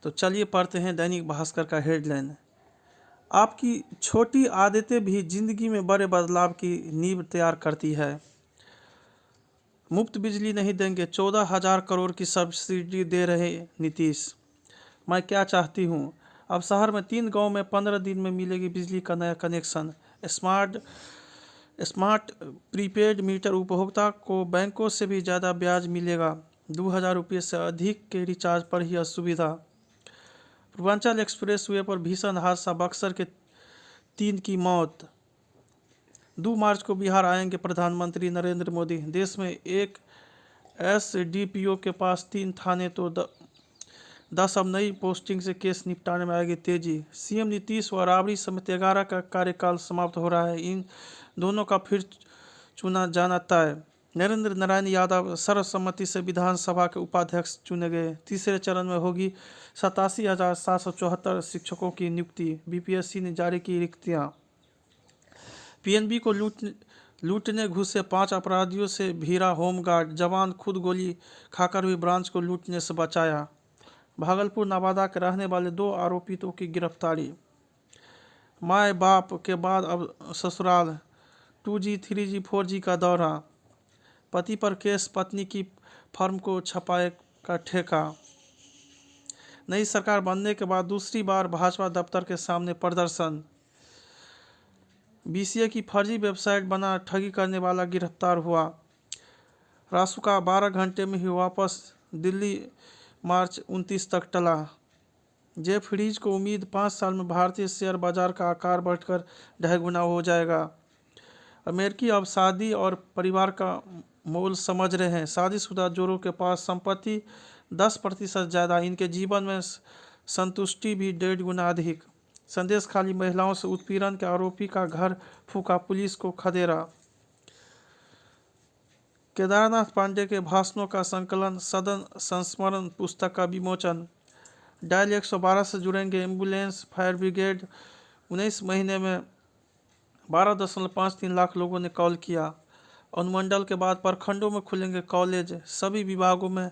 तो चलिए पढ़ते हैं दैनिक भास्कर का हेडलाइन। आपकी छोटी आदतें भी जिंदगी में बड़े बदलाव की नींव तैयार करती है। मुफ्त बिजली नहीं देंगे, 14,000 करोड़ की सब्सिडी दे रहे नीतीश। मैं क्या चाहती हूँ, अब शहर में 3 गांव में 15 दिन में मिलेगी बिजली का नया कनेक्शन। स्मार्ट प्रीपेड मीटर उपभोक्ता को बैंकों से भी ज़्यादा ब्याज मिलेगा। 2,000 रुपये से अधिक के रिचार्ज पर ही असुविधा। पूर्वांचल एक्सप्रेस वे पर भीषण हादसा, बक्सर के 3 की मौत। 2 मार्च को बिहार आएंगे प्रधानमंत्री नरेंद्र मोदी। देश में एक एसडीपीओ के पास 3 थाने तो 10 अब नई पोस्टिंग से केस निपटाने में आएगी तेजी। सीएम नीतीश व राबड़ी समेत 11 का कार्यकाल समाप्त हो रहा है। इन दोनों का फिर चुना जाना तय। नरेंद्र नारायण यादव सर्वसम्मति से विधानसभा के उपाध्यक्ष चुने गए। तीसरे चरण में होगी 87,774 शिक्षकों की नियुक्ति। बीपीएससी ने जारी की रिक्तियां। पीएनबी को लूटने घुसे 5 अपराधियों से भिड़ा होमगार्ड। जवान खुद गोली खाकर भी ब्रांच को लूटने से बचाया। भागलपुर नवादा के रहने वाले 2 आरोपितों की गिरफ्तारी। माए बाप के बाद अब ससुराल, 2G 3G 4G का दौरा। पति पर केस, पत्नी की फर्म को छपाए का ठेका। नई सरकार बनने के बाद दूसरी बार भाजपा दफ्तर के सामने प्रदर्शन। बीसीए की फर्जी वेबसाइट बना ठगी करने वाला गिरफ्तार हुआ। रासुका 12 घंटे में ही वापस, दिल्ली मार्च 29 तक टला। जेफरीज को उम्मीद 5 साल में भारतीय शेयर बाजार का आकार बढ़कर 2.5 गुना हो जाएगा। अमेरिकी अब शादी और परिवार का मोल समझ रहे हैं। शादीशुदा जोड़ों के पास संपत्ति 10% ज़्यादा, इनके जीवन में संतुष्टि भी 1.5 गुना अधिक। संदेश खाली महिलाओं से उत्पीड़न के आरोपी का घर फूका, पुलिस को खदेड़ा। केदारनाथ पांडे के भाषणों का संकलन, सदन संस्मरण पुस्तक का विमोचन। डायल 112 से जुड़ेंगे एम्बुलेंस, फायर ब्रिगेड। 19 महीने में 12.53 लाख लोगों ने कॉल किया। अनुमंडल के बाद प्रखंडों में खुलेंगे कॉलेज। सभी विभागों में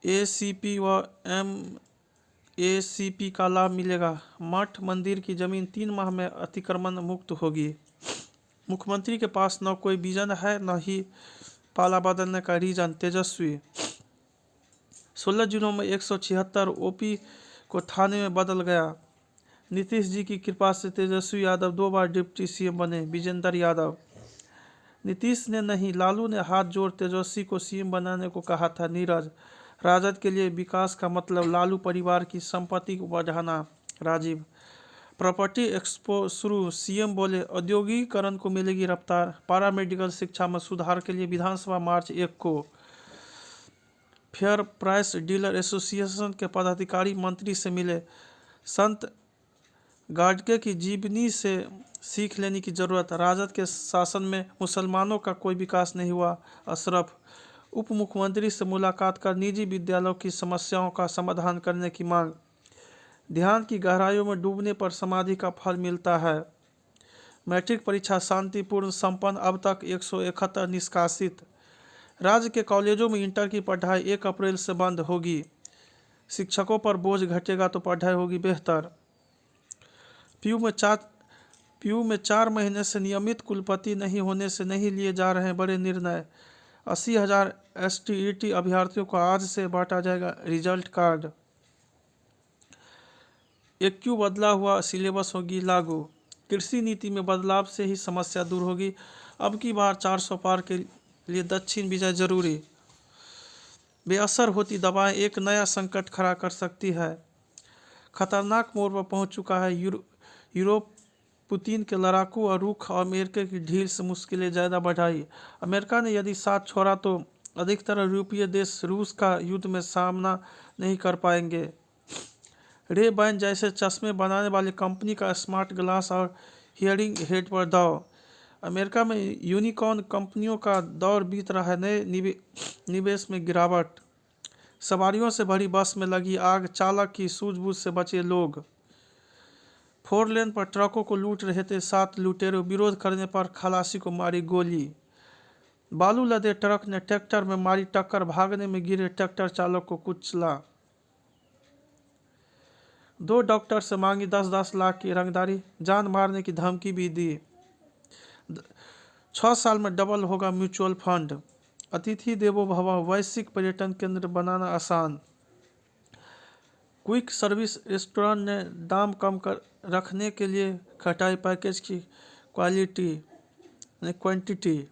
एसीपी व एमएसीपी का लाभ मिलेगा। मठ मंदिर की जमीन 3 माह में अतिक्रमण मुक्त होगी। मुख्यमंत्री के पास न कोई विजन है, न ही पाला बदलने का रीजन। तेजस्वी 16 जिलों में 176 ओपी को थाने में बदल गया। नीतीश जी की कृपा से तेजस्वी यादव 2 बार डिप्टी सीएम बने। विजेंद्र यादव। नीतीश ने नहीं, लालू ने हाथ जोड़ तेजस्वी को सीएम बनाने को कहा था। नीरज। राजद के लिए विकास का मतलब लालू परिवार की संपत्ति को बढ़ाना। राजीव। प्रॉपर्टी एक्सपो शुरू, सीएम बोले औद्योगिकीकरण को मिलेगी रफ्तार। पारा मेडिकल शिक्षा में सुधार के लिए विधानसभा मार्च 1 को। फेयर प्राइस डीलर एसोसिएशन के पदाधिकारी मंत्री से मिले। संत गाडगे की जीवनी से सीख लेने की जरूरत। राजद के शासन में मुसलमानों का कोई विकास नहीं हुआ। अशरफ। उप मुख्यमंत्री से मुलाकात कर निजी विद्यालयों की समस्याओं का समाधान करने की मांग। ध्यान की गहराइयों में डूबने पर समाधि का फल मिलता है। मैट्रिक परीक्षा शांतिपूर्ण संपन्न, अब तक 171 निष्कासित। राज्य के कॉलेजों में इंटर की पढ़ाई 1 अप्रैल से बंद होगी। शिक्षकों पर बोझ घटेगा तो पढ़ाई होगी बेहतर। पीयू में 4 महीने से नियमित कुलपति नहीं होने से नहीं लिए जा रहे हैं बड़े निर्णय। 80,000 एसटीईटी अभ्यर्थियों को आज से बांटा जाएगा रिजल्ट कार्ड। 1Q बदला हुआ सिलेबस होगी लागू। कृषि नीति में बदलाव से ही समस्या दूर होगी। अब की बार 400 पार के लिए दक्षिण विजय जरूरी। बेअसर होती दवाएं एक नया संकट खड़ा कर सकती है। खतरनाक मोड़ पर पहुंच चुका है यूरोप। पुतिन के लड़ाकू और रुख और अमेरिका की ढील से मुश्किलें ज़्यादा बढ़ाई। अमेरिका ने यदि साथ छोड़ा तो अधिकतर यूरोपीय देश रूस का युद्ध में सामना नहीं कर पाएंगे। रे बैन जैसे चश्मे बनाने वाली कंपनी का स्मार्ट ग्लास और हियरिंग हेड पर दाव। अमेरिका में यूनिकॉर्न कंपनियों का दौर बीत रहा है। नए निवेश में गिरावट। सवारियों से भरी बस में लगी आग, चालक की सूझबूझ से बचे लोग। 4 लेन पर ट्रकों को लूट रहे थे 7 लुटेरों, विरोध करने पर खलासी को मारी गोली। बालू लदे ट्रक ने ट्रैक्टर में मारी टक्कर, भागने में गिरे ट्रैक्टर चालक को कुचला। 2 डॉक्टर से मांगी 10-10 लाख की रंगदारी, जान मारने की धमकी भी दी। 6 साल में डबल होगा म्यूचुअल फंड। अतिथि देवो भव, वैश्विक पर्यटन केंद्र बनाना आसान। क्विक सर्विस रेस्टोरेंट ने दाम कम कर रखने के लिए घटाई पैकेज की क्वांटिटी।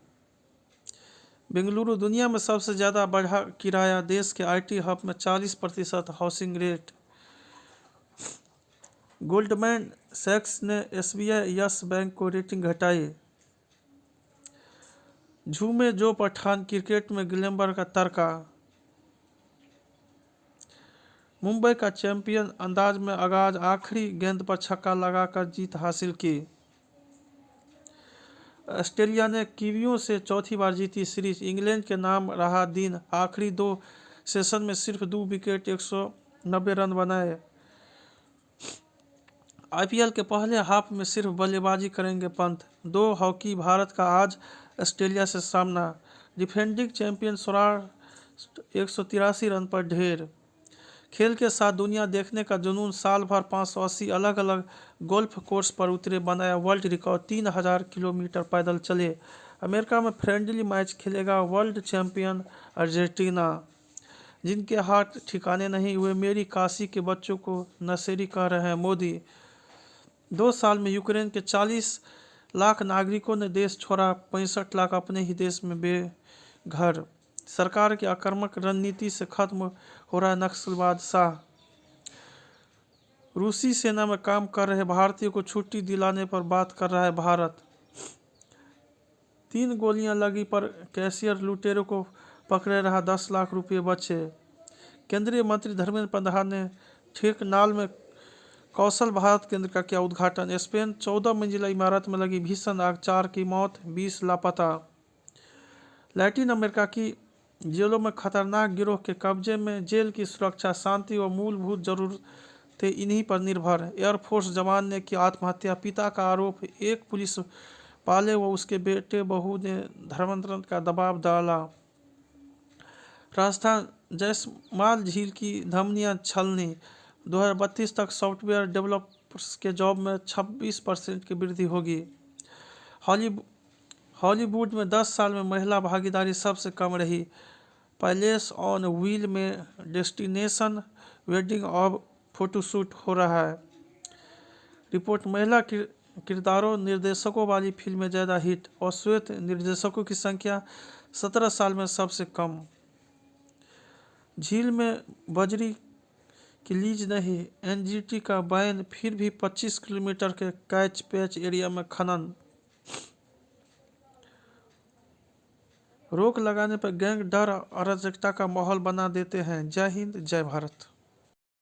बेंगलुरु दुनिया में सबसे ज़्यादा बढ़ा किराया, देश के आईटी हब में 40% हाउसिंग रेट। गोल्डमैन सैक्स ने एसबीआई यस बैंक को रेटिंग घटाई। झूमे जो पठान, क्रिकेट में ग्लैमर का तड़का। मुंबई का चैंपियन अंदाज में आगाज, आखिरी गेंद पर छक्का लगाकर जीत हासिल की। ऑस्ट्रेलिया ने कीवियों से चौथी बार जीती सीरीज, इंग्लैंड के नाम रहा दिन, आखिरी 2 सेशन में सिर्फ 2 विकेट 190 रन बनाए। आईपीएल के पहले हाफ में सिर्फ बल्लेबाजी करेंगे पंत। 2 हॉकी, भारत का आज ऑस्ट्रेलिया से सामना। डिफेंडिंग चैंपियन सौराष्ट्र 183 रन पर ढेर। खेल के साथ दुनिया देखने का जुनून, साल भर 580 अलग अलग गोल्फ कोर्स पर उतरे, बनाया वर्ल्ड रिकॉर्ड, 3000 किलोमीटर पैदल चले। अमेरिका में फ्रेंडली मैच खेलेगा वर्ल्ड चैंपियन अर्जेंटीना। जिनके हाथ ठिकाने नहीं हुए, मेरी काशी के बच्चों को नशेड़ी कह रहे हैं मोदी। 2 साल में यूक्रेन के 40 लाख नागरिकों ने देश छोड़ा, 65 लाख अपने ही देश में बेघर। सरकार की आक्रामक रणनीति से खत्म हो रहा है नक्सलवाद। शाह, रूसी सेना में काम कर रहे भारतीयों को छुट्टी दिलाने पर बात कर रहा है भारत। 3 गोलियां लगी पर कैशियर लुटेरों को पकड़े रहा, 10 लाख रुपए बचे। केंद्रीय मंत्री धर्मेंद्र प्रधान ने ठीकनाल में कौशल भारत केंद्र का किया उद्घाटन। स्पेन, 14 मंजिला इमारत में लगी भीषण आग, 4 की मौत, 20 लापता। लैटिन अमेरिका की जेलों में खतरनाक गिरोह के कब्जे में, जेल की सुरक्षा, शांति और मूलभूत जरूरतें इन्हीं पर निर्भर। एयरफोर्स जवान ने की आत्महत्या, पिता का आरोप, एक पुलिस पाले व उसके बेटे बहू ने धर्मांतरण का दबाव डाला। राजस्थान, जयसमाल झील की धमनियां छलनी, 2032 तक सॉफ्टवेयर डेवलपर्स के जॉब में 26% की वृद्धि होगी। हॉलीवुड में 10 साल में महिला भागीदारी सबसे कम रही। पैलेस ऑन व्हील में डेस्टिनेशन वेडिंग और फोटोशूट हो रहा है। रिपोर्ट, महिला किरदारों निर्देशकों वाली फिल्में ज़्यादा हिट और श्वेत निर्देशकों की संख्या 17 साल में सबसे कम। झील में बजरी की लीज नहीं, एनजीटी का बैन, फिर भी 25 किलोमीटर के कैच पैच एरिया में खनन। रोक लगाने पर गैंग डर और अराजकता का माहौल बना देते हैं। जय हिंद, जय भारत।